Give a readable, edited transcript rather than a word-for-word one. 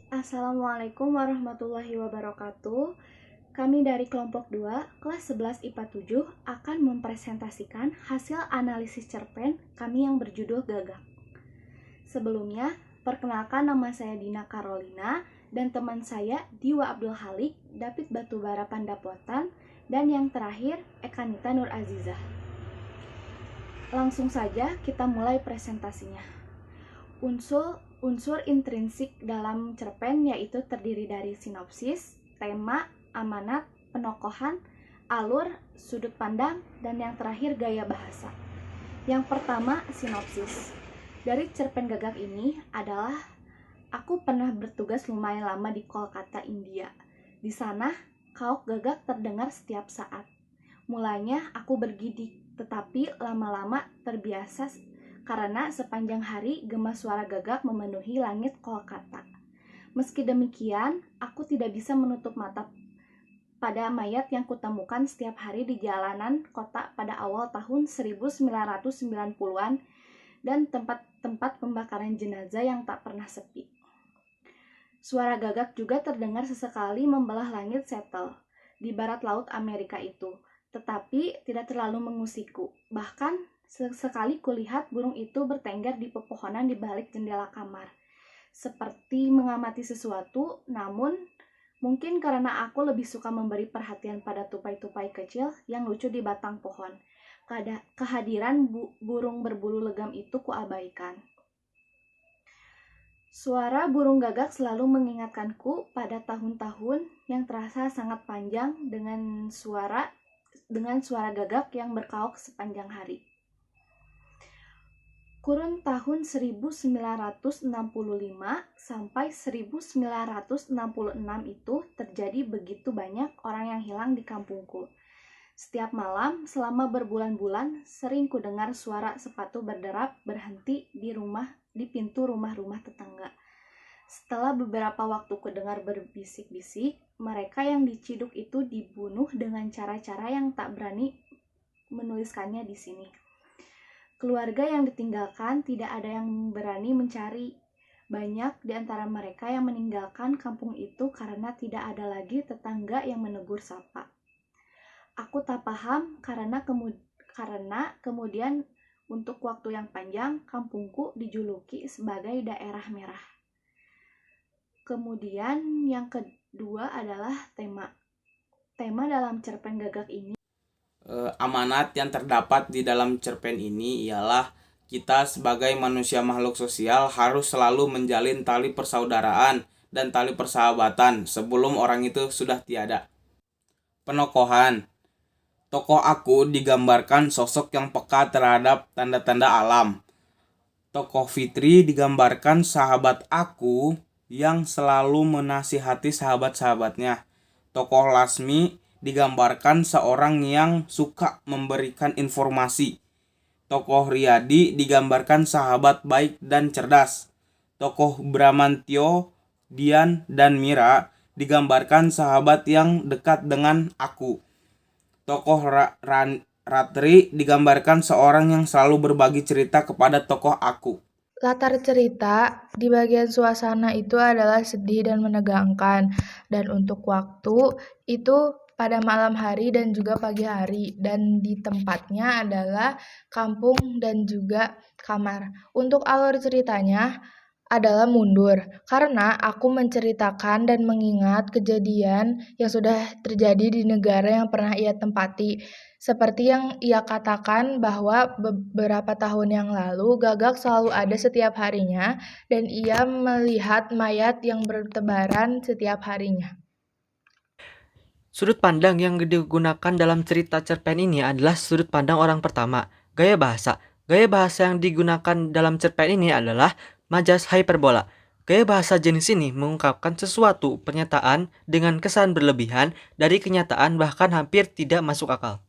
Assalamualaikum warahmatullahi wabarakatuh. Kami dari kelompok 2, kelas 11 IPA 7 akan mempresentasikan hasil analisis cerpen kami yang berjudul Gagak. Sebelumnya, perkenalkan nama saya Dina Carolina dan teman saya Diwa Abdul Halik, David Batubara Pandapotan, dan yang terakhir Ekanita Nur Azizah. Langsung saja kita mulai presentasinya. Unsur intrinsik dalam cerpen yaitu terdiri dari sinopsis, tema, amanat, penokohan, alur, sudut pandang, dan yang terakhir gaya bahasa. Yang pertama, sinopsis. Dari cerpen Gagak ini adalah aku pernah bertugas lumayan lama di Kolkata, India. Di sana, kauk Gagak terdengar setiap saat. Mulanya aku bergidik, tetapi lama-lama terbiasa karena sepanjang hari gema suara Gagak memenuhi langit Kolkata. Meski demikian, aku tidak bisa menutup mata pada mayat yang kutemukan setiap hari di jalanan kota pada awal tahun 1990-an dan tempat-tempat pembakaran jenazah yang tak pernah sepi. Suara Gagak juga terdengar sesekali membelah langit Seattle di barat laut Amerika itu, tetapi tidak terlalu mengusikku. Bahkan sesekali kulihat burung itu bertengger di pepohonan di balik jendela kamar, seperti mengamati sesuatu. Namun, mungkin karena aku lebih suka memberi perhatian pada tupai-tupai kecil yang lucu di batang pohon, kehadiran burung berbulu legam itu kuabaikan. Suara burung Gagak selalu mengingatkanku pada tahun-tahun yang terasa sangat panjang dengan suara Gagak yang berkaok sepanjang hari. Kurun tahun 1965 sampai 1966 itu terjadi begitu banyak orang yang hilang di kampungku. Setiap malam selama berbulan-bulan sering kudengar suara sepatu berderap berhenti di pintu rumah-rumah tetangga. Setelah beberapa waktu kudengar berbisik-bisik, mereka yang diciduk itu dibunuh dengan cara-cara yang tak berani menuliskannya di sini. Keluarga yang ditinggalkan tidak ada yang berani mencari. Banyak di antara mereka yang meninggalkan kampung itu karena tidak ada lagi tetangga yang menegur sapa. Aku tak paham karena kemudian untuk waktu yang panjang kampungku dijuluki sebagai daerah merah. Kemudian yang kedua adalah tema. Tema dalam cerpen Gagak ini amanat yang terdapat di dalam cerpen ini ialah kita sebagai manusia makhluk sosial harus selalu menjalin tali persaudaraan dan tali persahabatan sebelum orang itu sudah tiada. Penokohan. Tokoh aku digambarkan sosok yang peka terhadap tanda-tanda alam. Tokoh Fitri digambarkan sahabat aku yang selalu menasihati sahabat-sahabatnya. Tokoh Lasmi digambarkan seorang yang suka memberikan informasi. Tokoh Riyadi digambarkan sahabat baik dan cerdas. Tokoh Bramantio, Dian, dan Mira digambarkan sahabat yang dekat dengan aku. Tokoh Ratri digambarkan seorang yang selalu berbagi cerita kepada tokoh aku. Latar cerita di bagian suasana itu adalah sedih dan menegangkan, dan untuk waktu itu pada malam hari dan juga pagi hari, dan di tempatnya adalah kampung dan juga kamar. Untuk alur ceritanya adalah mundur, karena aku menceritakan dan mengingat kejadian yang sudah terjadi di negara yang pernah ia tempati. Seperti yang ia katakan bahwa beberapa tahun yang lalu Gagak selalu ada setiap harinya dan ia melihat mayat yang bertebaran setiap harinya. Sudut pandang yang digunakan dalam cerita cerpen ini adalah sudut pandang orang pertama. Gaya bahasa. Gaya bahasa yang digunakan dalam cerpen ini adalah majas hyperbola. Gaya bahasa jenis ini mengungkapkan sesuatu pernyataan dengan kesan berlebihan dari kenyataan bahkan hampir tidak masuk akal.